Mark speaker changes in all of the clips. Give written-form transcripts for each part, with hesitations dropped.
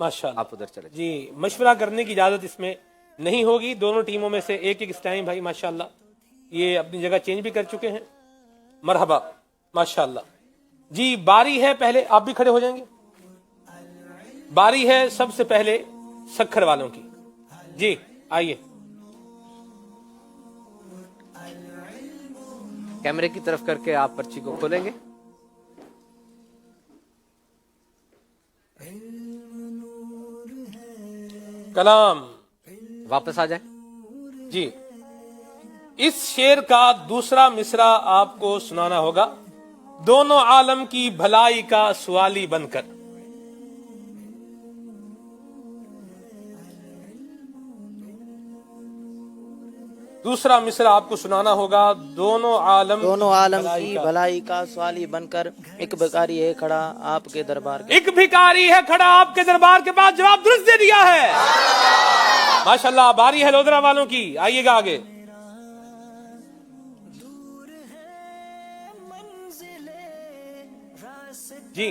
Speaker 1: माशाल्लाह।
Speaker 2: आप उधर चले
Speaker 1: जी, मशवरा करने की इजाजत इसमें नहीं होगी। दोनों टीमों में से एक एक इस टाइम भाई माशाल्लाह ये अपनी जगह चेंज भी कर चुके हैं। मरहबा माशाल्लाह। जी, बारी है, पहले आप भी खड़े हो जाएंगे। बारी है सबसे पहले सक्खर वालों की। जी आइए,
Speaker 2: कैमरे की तरफ करके आप पर्ची को खोलेंगे।
Speaker 1: कलाम
Speaker 2: वापस आ जाए।
Speaker 1: जी, इस शेर का दूसरा मिसरा आपको सुनाना होगा। दोनों आलम की भलाई का सवाली बनकर। दूसरा मिसरा आपको सुनाना होगा। दोनों आलम
Speaker 3: की भलाई का सवाली बनकर, एक भिखारी है खड़ा आपके दरबार के।
Speaker 1: एक भिखारी है खड़ा आपके दरबार के पास, जवाब दुरुस्त दे दिया है माशाल्लाह। बारी है लोधरा वालों की, आइएगा आगे। जी,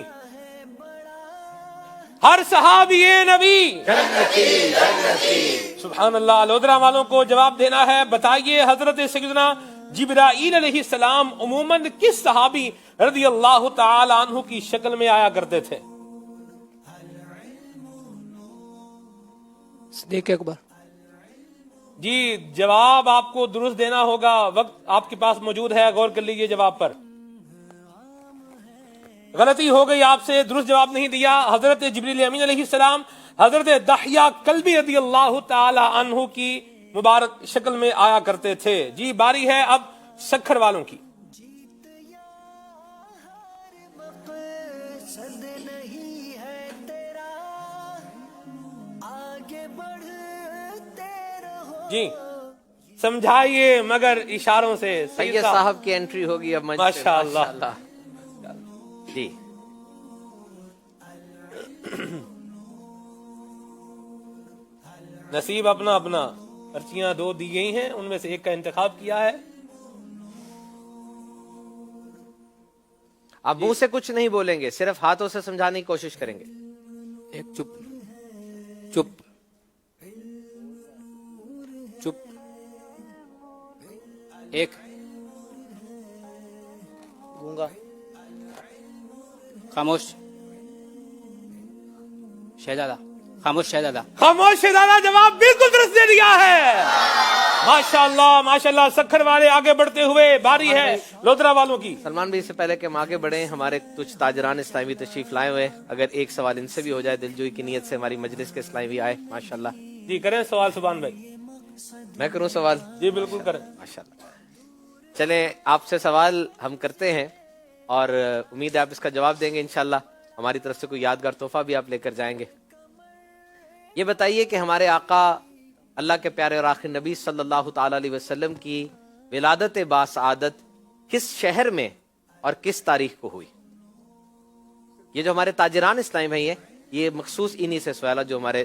Speaker 1: हर सहाबी नबी सुभान अल्लाह। लोधरा वालों को जवाब देना है। बताइए हजरत सैयदना जिब्राईल अलैहिस्सलाम उमूमन किस सहाबी रज़ी अल्लाह तआला अन्हु की शक्ल में आया करते थे?
Speaker 3: सिद्दीक़ अकबर।
Speaker 1: जी, जवाब आपको दुरुस्त देना होगा। वक्त आपके पास मौजूद है, गौर कर लीजिए जवाब पर। गलती हो गई आपसे, दुरुस्त जवाब नहीं दिया। हजरत जिब्रील अमीन अलैहिस्सलाम हजरत दहिया कल्बी रज़ी अल्लाह तआला अन्हु की मुबारक शक्ल में आया करते थे। जी, बारी है अब सक्खर वालों की। जी, समझाइए मगर इशारों से।
Speaker 2: सैयद साहब की एंट्री होगी अब मंच पे।
Speaker 1: माशाअल्लाह।
Speaker 2: जी,
Speaker 1: नसीब अपना अपना। पर्चियां दो दी गई हैं, उनमें से एक का इंतखाब किया है।
Speaker 2: आप मुंह से कुछ नहीं बोलेंगे, सिर्फ हाथों से समझाने की कोशिश करेंगे।
Speaker 3: एक चुप चुप चुप। एक गूंगा। खामोश शहजादा। खामोश शहजादा।
Speaker 1: खामोश शहजादा, जवाब बिल्कुल दुरुस्त दे दिया है माशाअल्लाह माशाअल्लाह। सक्खर वाले आगे बढ़ते हुए, बारी है लोधरा वालों की।
Speaker 2: सलमान भाई, इससे पहले कि हम आगे बढ़े, हमारे कुछ ताजरान इस्लामी तशरीफ लाए हुए, अगर एक सवाल इनसे भी हो जाए, दिलजोई की नीयत से हमारी मजलिस के इस्लामी आए माशाअल्लाह।
Speaker 1: जी, करें सवाल सुभान भाई।
Speaker 2: मैं करूं सवाल?
Speaker 1: जी बिल्कुल करें
Speaker 2: माशाअल्लाह। चले, आपसे सवाल हम करते हैं और उम्मीद है आप इसका जवाब देंगे इंशाअल्लाह। हमारी तरफ से कोई यादगार तोहफा भी आप लेकर जाएंगे। ये बताइए कि हमारे आका अल्लाह के प्यारे और आखिर नबी सल्लल्लाहु ताला अलैहि वसल्लम की विलादत बासआदत किस शहर में और किस तारीख को हुई? ये जो हमारे ताजरान इस्लामी भाई हैं, ये मखसूस इन्हीं से सवाल है जो हमारे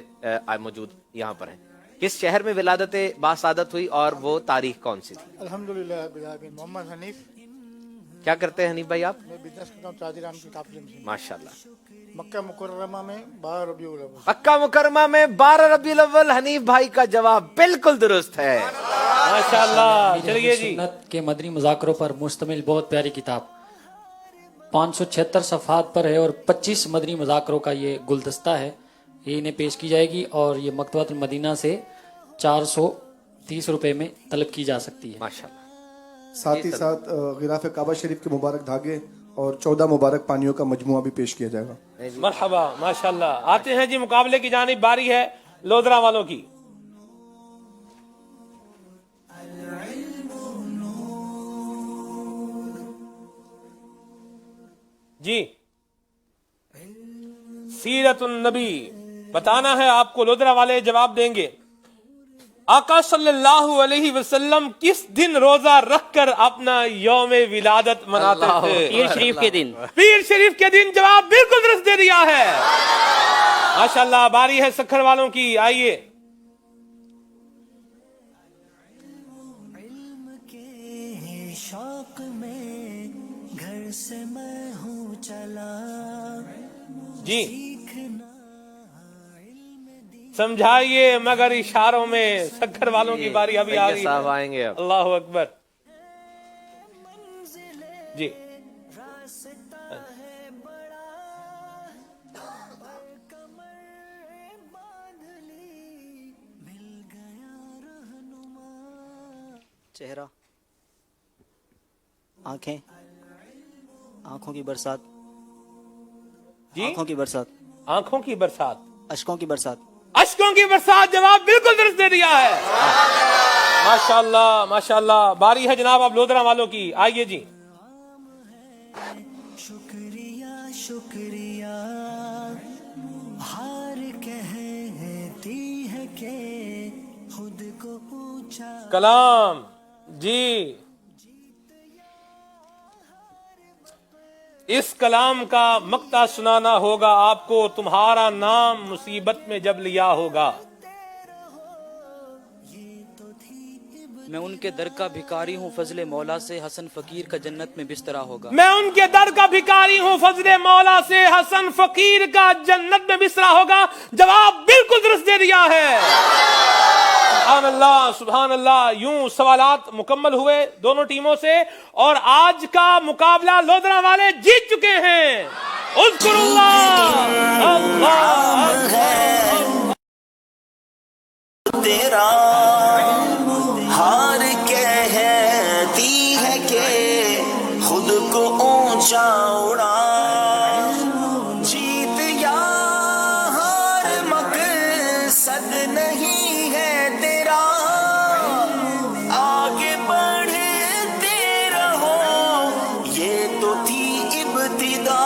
Speaker 2: मौजूद यहाँ पर हैं। किस शहर में विलादत बासआदत हुई और वो तारीख कौन सी थी?
Speaker 4: अल्हम्दुलिल्लाह मोहम्मद हनीफ।
Speaker 2: क्या करते हैं हनीफ भाई आप?
Speaker 4: मैं बिजनेस करता हूँ ताजिरान की काफिले में।
Speaker 2: माशाल्लाह।
Speaker 4: मक्का मुकर्रमा में 12 रबीउल अव्वल।
Speaker 2: मक्का मुकरमा में 12 रबीउल अव्वल। हनीफ भाई का जवाब बिल्कुल दुरुस्त है
Speaker 1: माशाअल्लाह। चलिए जी,
Speaker 5: सुन्नत के मदनी मुज़ाकरों पर मुश्तमिल बहुत प्यारी किताब 576 सफ़हात पर है और 25 मदनी मुज़ाकरों का ये गुलदस्ता है। ये इन्हें पेश की जाएगी और ये मकतबतुल मदीना से 430 रुपए में तलब की जा सकती है।
Speaker 2: माशाल्लाह।
Speaker 6: साथ ही साथ गिराफ काबा शरीफ के मुबारक धागे और 14 मुबारक पानियों का मजमुआ भी पेश किया जाएगा।
Speaker 1: मरहबा माशाअल्लाह। आते हैं जी मुकाबले की जानिब। बारी है लोधरा वालों की। जी, सीरतुन नबी बताना है आपको। लोधरा वाले जवाब देंगे। आका सल्लल्लाहु अलैहि वसल्लम किस दिन रोजा रखकर अपना यौमे विलादत मनाते थे?
Speaker 3: पीर शरीफ के दिन।
Speaker 1: पीर शरीफ के दिन। जवाब बिल्कुल दुरुस्त दे दिया है माशाअल्लाह। बारी है सक्खर वालों की, आइए।
Speaker 7: इल्म के शौक में घर से मैं हूँ चला
Speaker 1: जी,
Speaker 7: सीखना
Speaker 1: समझाइए मगर इशारों में। सक्खर वालों की बारी अभी आ
Speaker 2: सैयद
Speaker 1: गई
Speaker 2: साहब
Speaker 1: है।
Speaker 2: आएंगे अब।
Speaker 1: अल्लाह अकबर जी।
Speaker 8: चेहरा, आंखें, आंखों की बरसात,
Speaker 1: जी
Speaker 8: आंखों की बरसात,
Speaker 1: आंखों की बरसात,
Speaker 8: अशकों की बरसात।
Speaker 1: अश्कों की बरसात। जवाब बिल्कुल दुरुस्त दे दिया है। माशाल्लाह माशाल्लाह। बारी है जनाब अब लोधरा वालों की। आइए जी।
Speaker 7: शुक्रिया शुक्रिया हार कहती है के खुद को ऊंचा।
Speaker 1: कलाम जी। इस कलाम का मक्ता सुनाना होगा आपको, तुम्हारा नाम मुसीबत में जब लिया होगा।
Speaker 3: मैं उनके दर का भिखारी हूँ, फजले मौला से हसन फकीर का जन्नत में बिस्तरा होगा।
Speaker 1: मैं उनके दर का भिखारी हूँ, फजले मौला से हसन फकीर का जन्नत में बिस्तरा होगा। जवाब बिल्कुल दुरुस्त दे दिया है। सुभान अल्लाह सुभान अल्लाह। यूं सवालात मुकम्मल हुए दोनों टीमों से और आज का मुकाबला लोधरा वाले जीत चुके हैं। उज़्कुरुल्लाह अल्लाह।
Speaker 7: तेरा हार कहती है के खुद को ऊंचा उड़ा। जीत या हार मकसद नहीं है तेरा, आगे बढ़ते रहो ये तो थी इब्तिदा।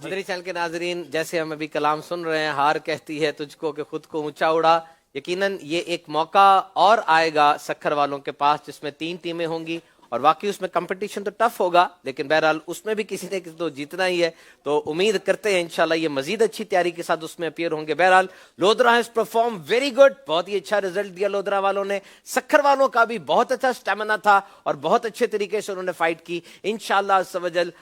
Speaker 2: मदरी चैनल के नाजरीन, जैसे हम अभी कलाम सुन रहे हैं, हार कहती है तुझको कि खुद को ऊंचा उड़ा। यकीनन ये एक मौका और आएगा सक्खर वालों के पास जिसमें 3 टीमें होंगी और वाकई उसमें कंपटीशन तो टफ होगा, लेकिन बहरहाल उसमें भी किसी ने किसी तो जीतना ही है। तो उम्मीद करते हैं इंशाल्लाह ये मजीद अच्छी तैयारी के साथ उसमें अपीयर होंगे। बहरहाल Lodhra has perform very good, बहुत ही अच्छा रिजल्ट दिया लोधरा वालों ने। सक्खर वालों का भी बहुत अच्छा स्टेमिना था और बहुत अच्छे तरीके से उन्होंने फाइट की। इंशाल्लाह अज़्ज़ वजल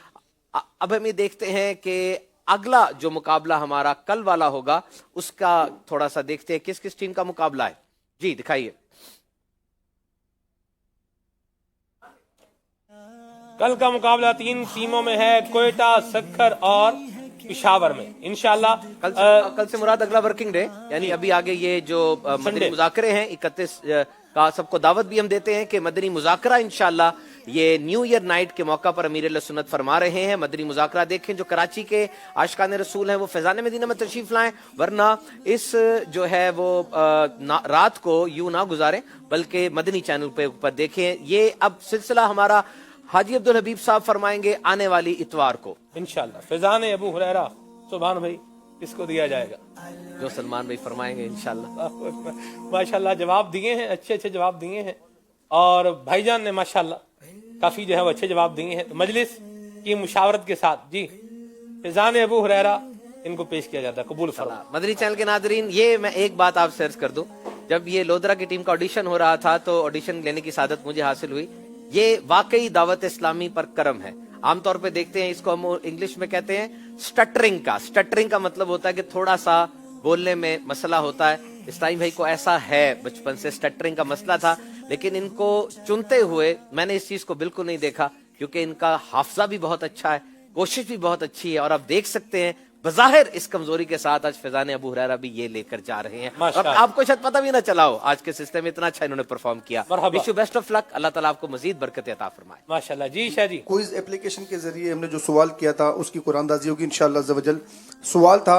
Speaker 2: अब हम ये देखते हैं कि अगला जो मुकाबला हमारा कल वाला होगा उसका थोड़ा सा देखते हैं किस किस टीम का मुकाबला है। जी दिखाइए।
Speaker 1: कल का मुकाबला 3 टीमों में है, कोयटा, सक्खर और पिशावर में। इंशाल्लाह
Speaker 2: कल से मुराद अगला वर्किंग डे, यानी अभी आगे ये जो मदनी मुज़ाकरे हैं 31 का सबको दावत भी हम देते हैं कि मदनी मुज़ाकरा इंशाल्लाह ये न्यू ईयर नाइट के मौका पर अमीर अहले सुन्नत फरमा रहे हैं। मदनी मुज़ाकरा देखें, जो कराची के आशिकान रसूल हैं वो फैज़ान मदीना में तशरीफ लाएं, वरना इस जो है वो रात को यूं ना गुजारें बल्कि मदनी चैनल पे ऊपर देखें। ये अब सिलसिला हमारा हाजी अब्दुल हबीब साहब फरमाएंगे आने वाली इतवार को
Speaker 1: इंशाल्लाह। फैज़ान अबू हुरैरा सुभान भाई किसको दिया जाएगा?
Speaker 2: जो सलमान भाई फरमाएंगे इंशाल्लाह।
Speaker 1: माशाल्लाह जवाब दिए हैं, अच्छे अच्छे जवाब दिए हैं और भाईजान ने माशाल्लाह काफी जो है वो अच्छे जवाब दिए हैं। तो मजलिस की मुशावरत के साथ जी फैज़ान अबू हुरैरा इनको पेश किया जाता है। कबूल फरमा।
Speaker 2: मदनी चैनल के नादरीन, ये मैं एक बात आप शेयर कर दूं, जब ये लोधरा की टीम का ऑडिशन हो रहा था तो ऑडिशन लेने की सादत मुझे हासिल हुई। ये वाकई दावत इस्लामी पर करम है। आमतौर पे देखते हैं इसको हम इंग्लिश में कहते हैं स्टटरिंग का। स्टटरिंग का मतलब होता है कि थोड़ा सा बोलने में मसला होता है। इस्लामी भाई को ऐसा है, बचपन से स्टटरिंग का मसला था, लेकिन इनको चुनते हुए मैंने इस चीज को बिल्कुल नहीं देखा क्योंकि इनका हाफजा भी बहुत अच्छा है, कोशिश भी बहुत अच्छी है और आप देख सकते हैं बज़ाहिर इस कमजोरी के साथ आज फैज़ान अबू हुरैरा भी ये लेकर जा रहे हैं और आपको शायद पता भी ना चला हो आज के सिस्टम में इतना अच्छा इन्होंने परफॉर्म किया। Wish you best of luck, अल्लाह ताला आपको मजीद बरकत अता फरमाए।
Speaker 1: माशाल्लाह जी। शाह जी,
Speaker 6: क्विज एप्लीकेशन के जरिए हमने जो सवाल किया था उसकी कुरानदाजी होगी इंशाअल्लाह अज़्ज़ वजल। सवाल था